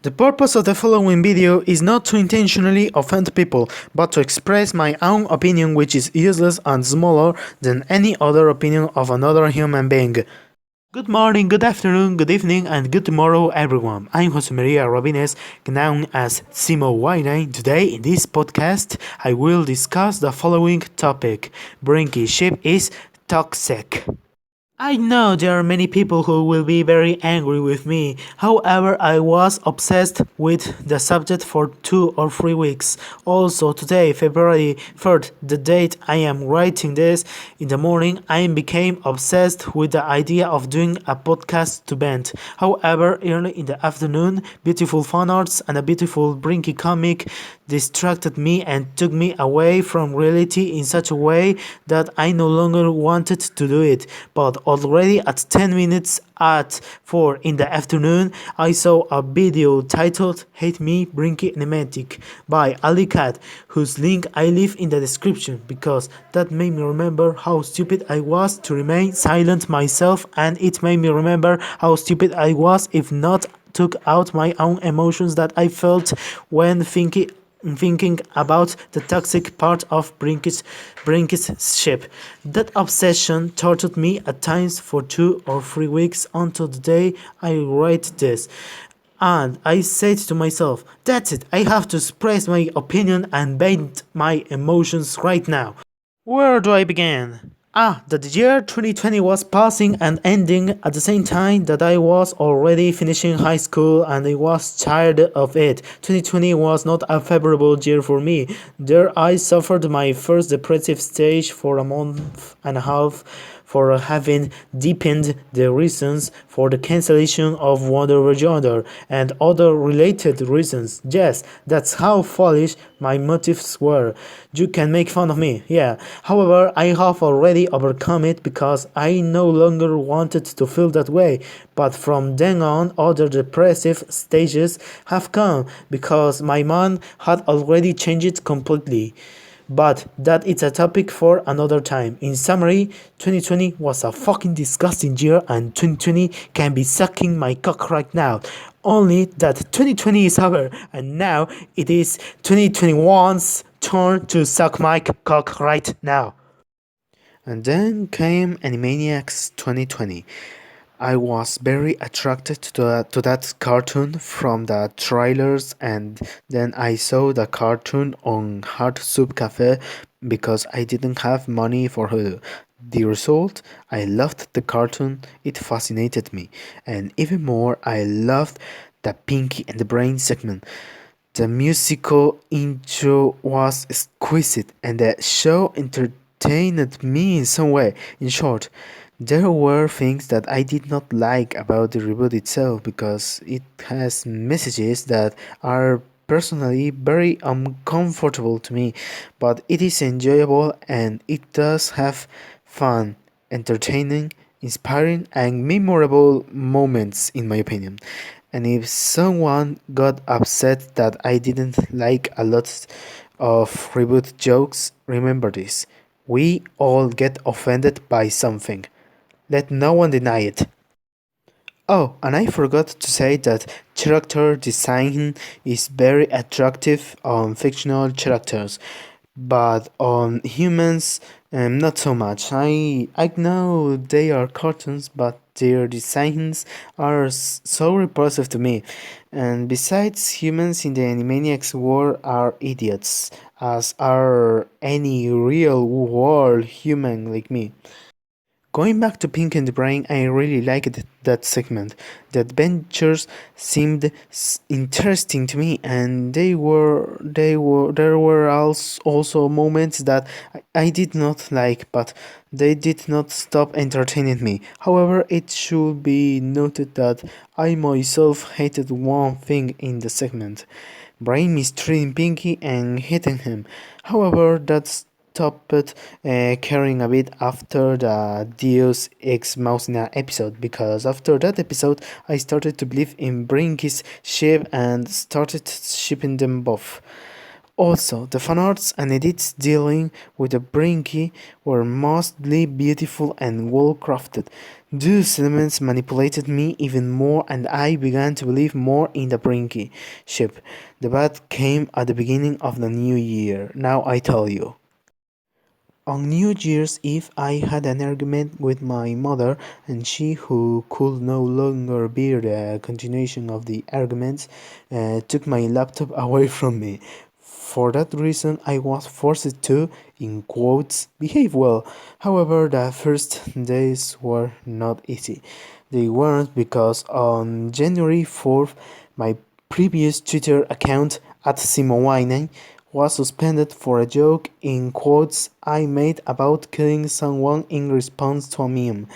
The purpose of the following video is not to intentionally offend people, but to express my own opinion, which is useless and smaller than any other opinion of another human being. Good morning, good afternoon, good evening, and good tomorrow, everyone. I'm Jose Maria Robines, known as Tzemo Weinein. Today, in this podcast, I will discuss the following topic: Brinky ship is toxic. I know there are many people who will be very angry with me. However, I was obsessed with the subject for 2 or 3 weeks. Also, today, February 3rd, the date I am writing this, in the morning, I became obsessed with the idea of doing a podcast to vent. However, early in the afternoon, beautiful fan arts and a beautiful Brinky comic distracted me and took me away from reality in such a way that I no longer wanted to do it. But already at 10 minutes at 4 in the afternoon, I saw a video titled Hate Me Brinky Animatic by Ali Cat, whose link I leave in the description, because that made me remember how stupid I was to remain silent myself, and it made me remember how stupid I was if not took out my own emotions that I felt when thinking about the toxic part of Brinky's ship. That obsession tortured me at times for 2 or 3 weeks until the day I write this. And I said to myself, that's it, I have to express my opinion and vent my emotions right now. Where do I begin? That the year 2020 was passing and ending at the same time that I was already finishing high school and I was tired of it. 2020 was not a favorable year for me. There I suffered my first depressive stage for a month and a half for having deepened the reasons for the cancellation of Wonder Over Yonder and other related reasons. Yes, that's how foolish my motives were. You can make fun of me, yeah. However, I have already overcome it because I no longer wanted to feel that way. But from then on, other depressive stages have come because my mind had already changed completely. But that is a topic for another time. In summary, 2020 was a fucking disgusting year and 2020 can be sucking my cock right now. Only that 2020 is over and now it is 2021's turn to suck my cock right now. And then came Animaniacs 2020. I was very attracted to that cartoon from the trailers, and then I saw the cartoon on Hard Soup Cafe because I didn't have money for Hulu. The result, I loved the cartoon, it fascinated me, and even more, I loved the Pinky and the Brain segment. The musical intro was exquisite, and the show entertained me in some way. In short, there were things that I did not like about the reboot itself because it has messages that are personally very uncomfortable to me, but it is enjoyable and it does have fun, entertaining, inspiring, and memorable moments, in my opinion. And if someone got upset that I didn't like a lot of reboot jokes, remember this. We all get offended by something. Let no one deny it. Oh, and I forgot to say that character design is very attractive on fictional characters, but on humans, not so much. I know they are cartoons, but their designs are so repulsive to me. And besides, humans in the Animaniacs world are idiots, as are any real world human like me. Going back to Pink and the Brain, I really liked that segment. The adventures seemed interesting to me, and there were also moments that I did not like, but they did not stop entertaining me. However, it should be noted that I myself hated one thing in the segment: Brain mistreating Pinky and hitting him. However, that's stopped caring a bit after the Deus Ex Machina episode, because after that episode I started to believe in Brinky's ship and started shipping them both. Also, the fanarts and edits dealing with the Brinky were mostly beautiful and well crafted. Those elements manipulated me even more, and I began to believe more in the Brinky ship. The bad came at the beginning of the new year, now I tell you. On New Year's Eve, I had an argument with my mother, and she, who could no longer bear the continuation of the arguments, took my laptop away from me. For that reason, I was forced to, in quotes, behave well. However, the first days were not easy. They weren't because on January 4th, my previous Twitter account at Tzemo Weinein was suspended for a joke in quotes I made about killing someone in response to a meme.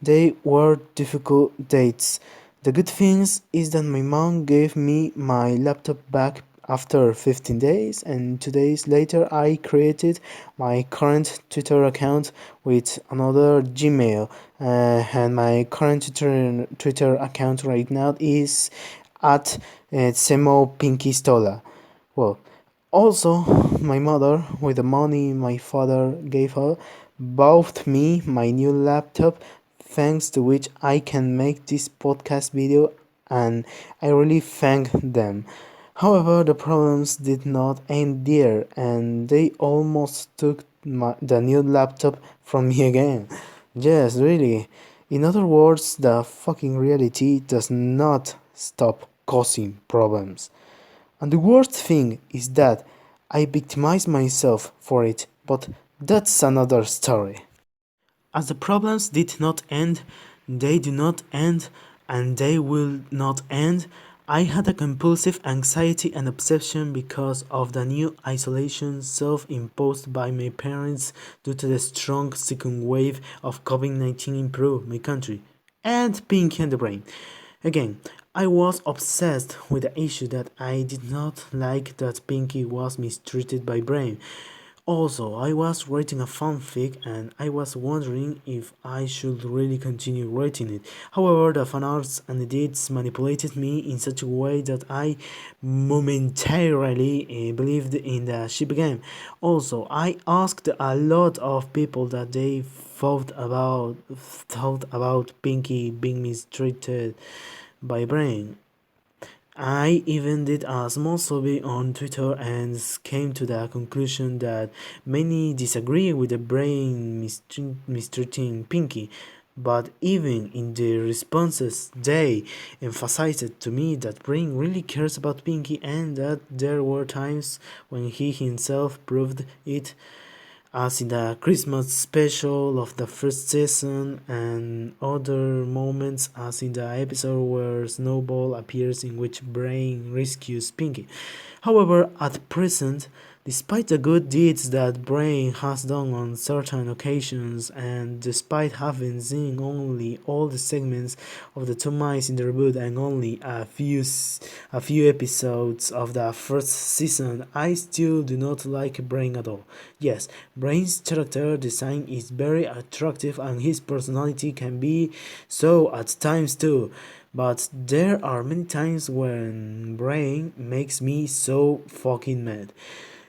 They were difficult dates. The good thing is that my mom gave me my laptop back after 15 days, and 2 days later I created my current Twitter account with another Gmail, and my current Twitter account right now is at Tzemo Pinky Stola. Well, also, my mother, with the money my father gave her, bought me my new laptop, thanks to which I can make this podcast video, and I really thank them. However, the problems did not end there, and they almost took the new laptop from me again. Yes, really. In other words, the fucking reality does not stop causing problems. And the worst thing is that I victimize myself for it, but that's another story. As the problems did not end, they do not end, and they will not end, I had a compulsive anxiety and obsession because of the new isolation self-imposed by my parents due to the strong second wave of COVID-19 in my country, and Pinky and the Brain. Again, I was obsessed with the issue that I did not like that Pinky was mistreated by Brain. Also, I was writing a fanfic and I was wondering if I should really continue writing it. However, the fanarts and edits manipulated me in such a way that I momentarily believed in the ship game. Also, I asked a lot of people that they thought about Pinky being mistreated by Brain. I even did a small survey on Twitter and came to the conclusion that many disagree with the Brain mistreating Pinky. But even in their responses, they emphasized to me that Brain really cares about Pinky and that there were times when he himself proved it, as in the Christmas special of the first season, and other moments as in the episode where Snowball appears in which Brain rescues Pinky. However, at present, despite the good deeds that Brain has done on certain occasions, and despite having seen only all the segments of the two mice in the reboot and only a few episodes of the first season, I still do not like Brain at all. Yes, Brain's character design is very attractive and his personality can be so at times too. But there are many times when Brain makes me so fucking mad.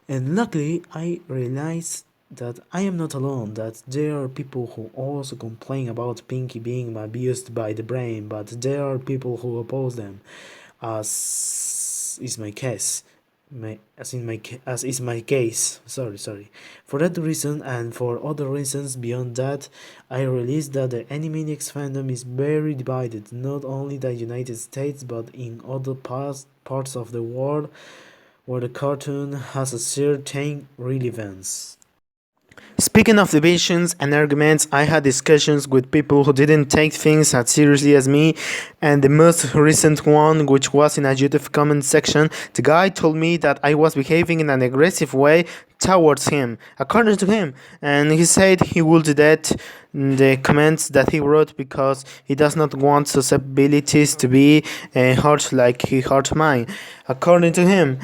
And luckily, I realized that I am not alone, that there are people who also complain about Pinky being abused by the Brain, but there are people who oppose them, as is my case. As is my case. Sorry. For that reason and for other reasons beyond that, I realized that the Animaniacs fandom is very divided, not only the United States but in other parts of the world where the cartoon has a certain relevance. Speaking of divisions and arguments, I had discussions with people who didn't take things as seriously as me, and the most recent one, which was in a YouTube comment section, the guy told me that I was behaving in an aggressive way towards him, according to him, and he said he would delete the comments that he wrote because he does not want susceptibilities to be hurt like he hurt mine, according to him.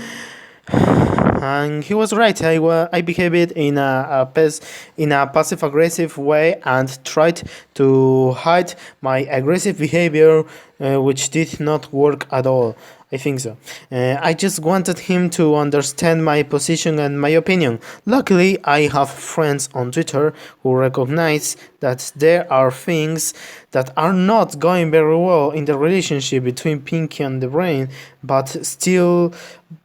And he was right. I behaved in a passive aggressive way and tried to hide my aggressive behavior, which did not work at all. I think so. I just wanted him to understand my position and my opinion. Luckily, I have friends on Twitter who recognize that there are things that are not going very well in the relationship between Pinky and the Brain, but still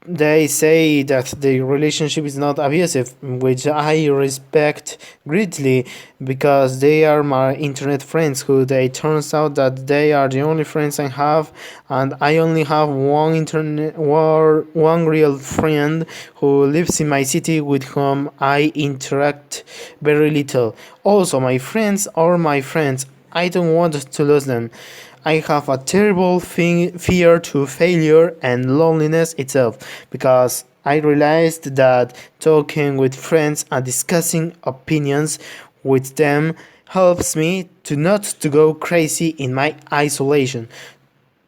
they say that the relationship is not abusive, which I respect greatly because they are my internet friends who they turns out that they are the only friends I have, and I only have one real friend who lives in my city with whom I interact very little. Also, my friends are my friends. I don't want to lose them. I have a terrible fear to failure and loneliness itself because I realized that talking with friends and discussing opinions with them helps me to not to go crazy in my isolation.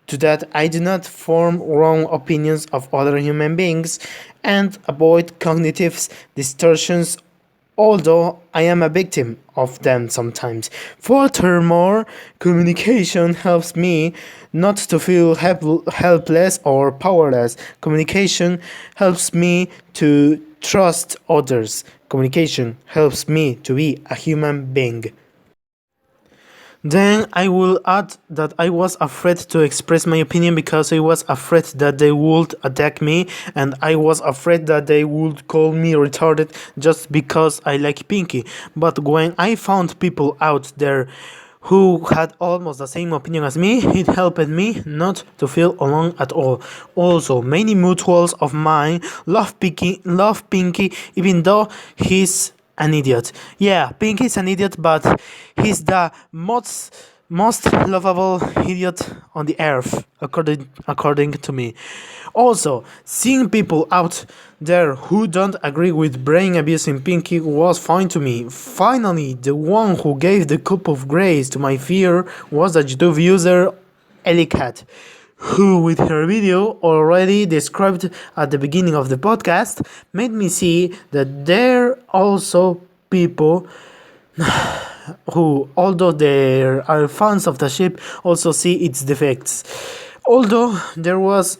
To that I do not form wrong opinions of other human beings and avoid cognitive distortions, although I am a victim of them sometimes. Furthermore, communication helps me not to feel helpless or powerless. Communication helps me to trust others. Communication helps me to be a human being. Then I will add that I was afraid to express my opinion because I was afraid that they would attack me, and I was afraid that they would call me retarded just because I like Pinky. But when I found people out there who had almost the same opinion as me, it helped me not to feel alone at all. Also, many mutuals of mine love Pinky even though he's an idiot. Yeah, Pinky's an idiot, but he's the most lovable idiot on the earth, according to me. Also, seeing people out there who don't agree with brain abusing Pinky was fine to me. Finally, the one who gave the cup of grace to my fear was the YouTube user Ellicat, who with her video already described at the beginning of the podcast made me see that there are also people who, although they are fans of the ship, also see its defects. Although there was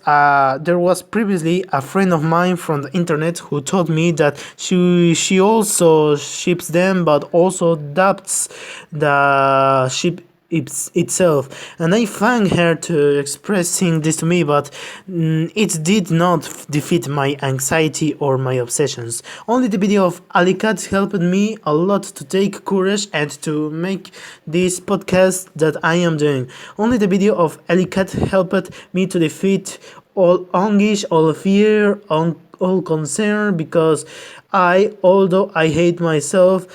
previously a friend of mine from the internet who told me that she also ships them but also doubts the ship itself, and I thank her to expressing this to me, but it did not defeat my anxiety or my obsessions. Only the video of Alicat helped me a lot to take courage and to make this podcast that I am doing. Only the video of Alicat helped me to defeat all anguish, all fear, all concern, because although I hate myself,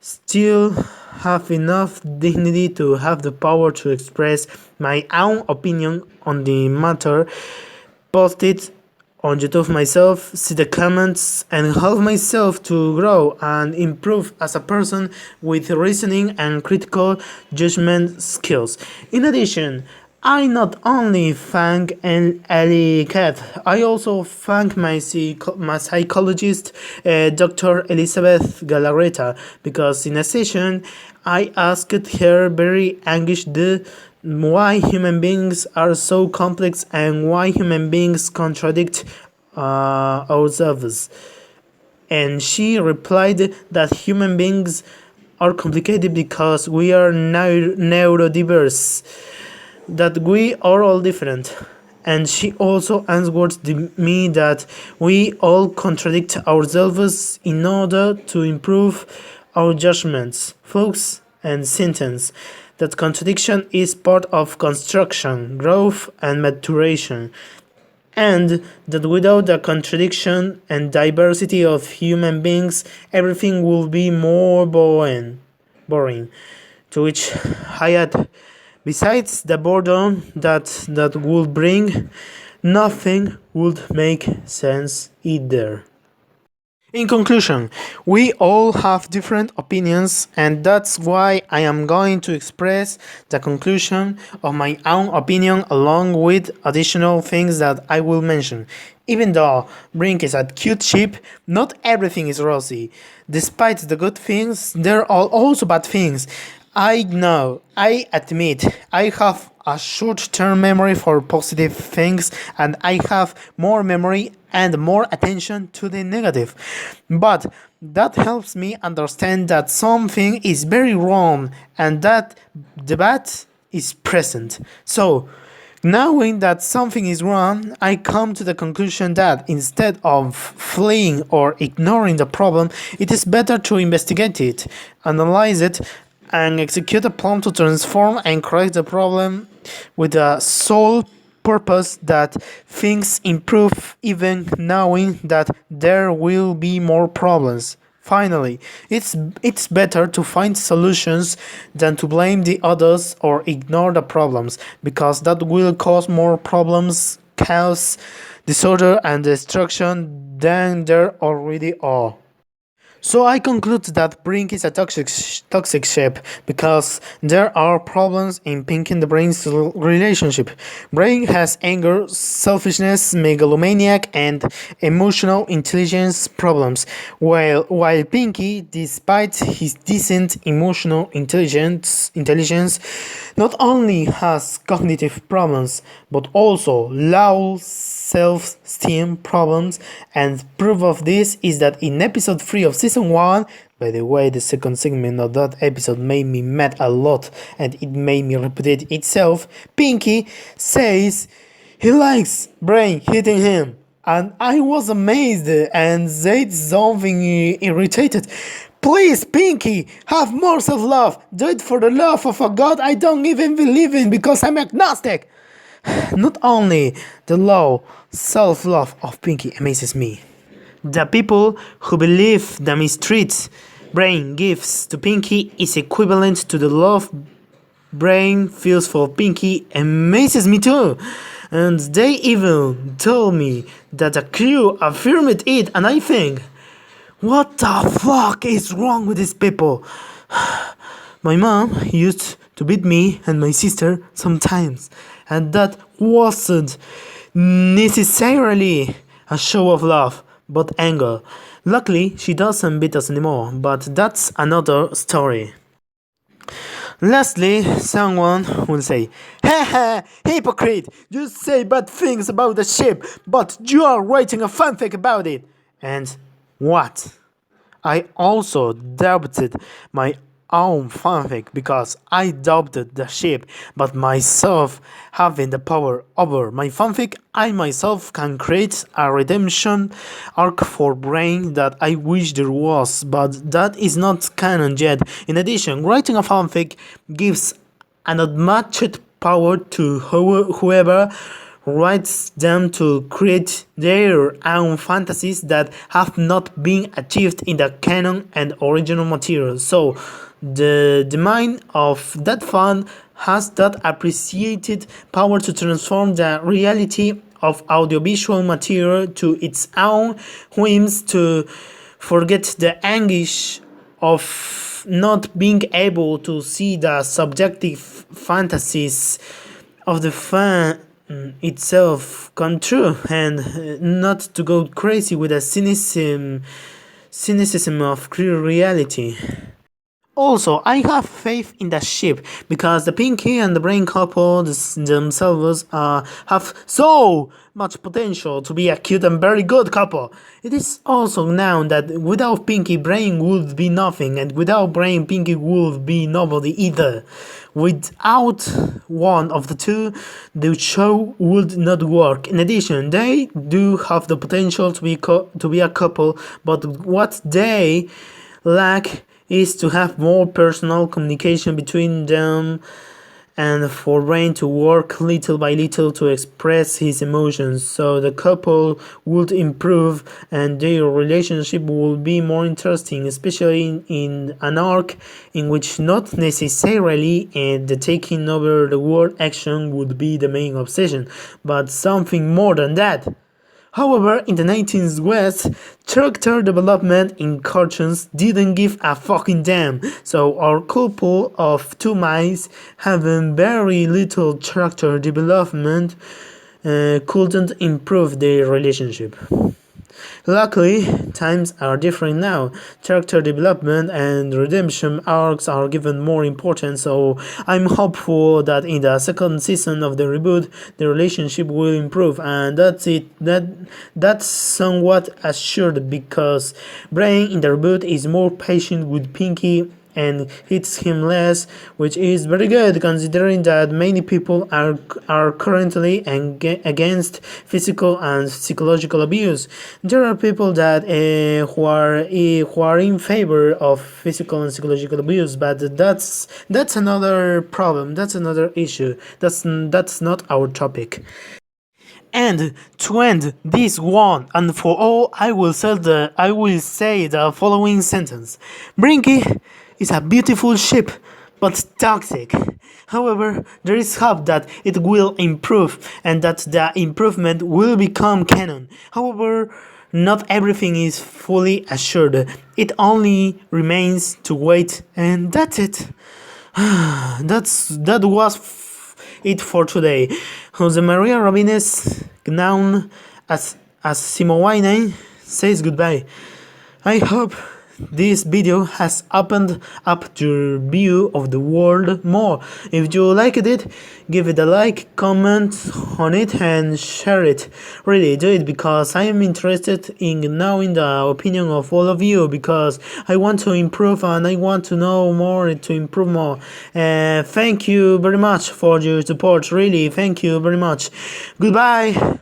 still have enough dignity to have the power to express my own opinion on the matter, post it on YouTube myself, see the comments, and help myself to grow and improve as a person with reasoning and critical judgment skills. In addition, I not only thank Ellie Cat, I also thank my psychologist, Dr. Elizabeth Galarreta, because in a session I asked her very anguished why human beings are so complex and why human beings contradict ourselves. And she replied that human beings are complicated because we are neurodiverse, that we are all different. And she also answered me that we all contradict ourselves in order to improve our judgments, thoughts, and sentence. That contradiction is part of construction, growth, and maturation. And that without the contradiction and diversity of human beings, everything will be more boring. To which I add, besides the boredom that would bring, nothing would make sense either. In conclusion, we all have different opinions, and that's why I am going to express the conclusion of my own opinion along with additional things that I will mention. Even though Brinky is a cute ship, not everything is rosy. Despite the good things, there are also bad things. I know, I admit, I have a short term memory for positive things and I have more memory and more attention to the negative. But that helps me understand that something is very wrong and that the bad is present. So, knowing that something is wrong, I come to the conclusion that instead of fleeing or ignoring the problem, it is better to investigate it, analyze it, and execute a plan to transform and correct the problem with the sole purpose that things improve, even knowing that there will be more problems. Finally, it's better to find solutions than to blame the others or ignore the problems, because that will cause more problems, chaos, disorder, and destruction than there already are. So I conclude that Brinky is a toxic ship because there are problems in Pinky and the Brain's relationship. Brain has anger, selfishness, megalomaniac, and emotional intelligence problems, while Pinky, despite his decent emotional intelligence, not only has cognitive problems but also low self-esteem problems, and proof of this is that in episode 3 of season 1, by the way, the second segment of that episode made me mad a lot and it made me repeat itself, Pinky says he likes Brain hitting him. And I was amazed and said something irritated. Please, Pinky, have more self-love. Do it for the love of a god I don't even believe in because I'm agnostic. Not only the low self-love of Pinky amazes me. The people who believe the mistreat Brain gives to Pinky is equivalent to the love Brain feels for Pinky amazes me too. And they even told me that the crew affirmed it, and I think, what the fuck is wrong with these people? My mom used to beat me and my sister sometimes, and that wasn't necessarily a show of love, but anger. Luckily, she doesn't beat us anymore, but that's another story. Lastly, someone will say, haha, hypocrite, you say bad things about the ship, but you are writing a fanfic about it. And what? I also doubted my own fanfic because I doubted the ship, but myself having the power over my fanfic, I myself can create a redemption arc for Brain that I wish there was, but that is not canon yet. In addition, writing a fanfic gives an unmatched power to whoever writes them to create their own fantasies that have not been achieved in the canon and original material. So the mind of that fan has that appreciated power to transform the reality of audiovisual material to its own whims, to forget the anguish of not being able to see the subjective fantasies of the fan itself come true, and not to go crazy with the cynicism of clear reality. Also, I have faith in the ship because the Pinky and the Brain couple themselves have so much potential to be a cute and very good couple. It is also known that without Pinky, Brain would be nothing, and without Brain, Pinky would be nobody either. Without one of the two, the show would not work. In addition, they do have the potential to be a couple, but what they lack is to have more personal communication between them and for Brain to work little by little to express his emotions, so the couple would improve and their relationship would be more interesting, especially in an arc in which not necessarily the taking over the world action would be the main obsession, but something more than that. However, in the 19th West, character development in cartoons didn't give a fucking damn, so our couple of two mice having very little character development couldn't improve their relationship. Luckily, times are different now. Character development and redemption arcs are given more importance, so I'm hopeful that in the second season of the reboot, the relationship will improve, and that's it. That's somewhat assured because Brain in the reboot is more patient with Pinky and hits him less, which is very good considering that many people are currently against physical and psychological abuse. There are people that who are in favor of physical and psychological abuse, but that's another problem. That's another issue. That's not our topic. And to end this one and for all, I will say the following sentence: Brinky is a beautiful ship, but toxic. However, there is hope that it will improve and that the improvement will become canon. However, not everything is fully assured. It only remains to wait, and that's it. That was it for today. Jose Maria Robines, known as Tzemo Weinein, says goodbye. I hope this video has opened up your view of the world more. If you liked it, give it a like, comment on it and share it. Really do it because I am interested in knowing the opinion of all of you because I want to improve and I want to know more to improve more. Thank you very much for your support. Really, thank you very much. Goodbye.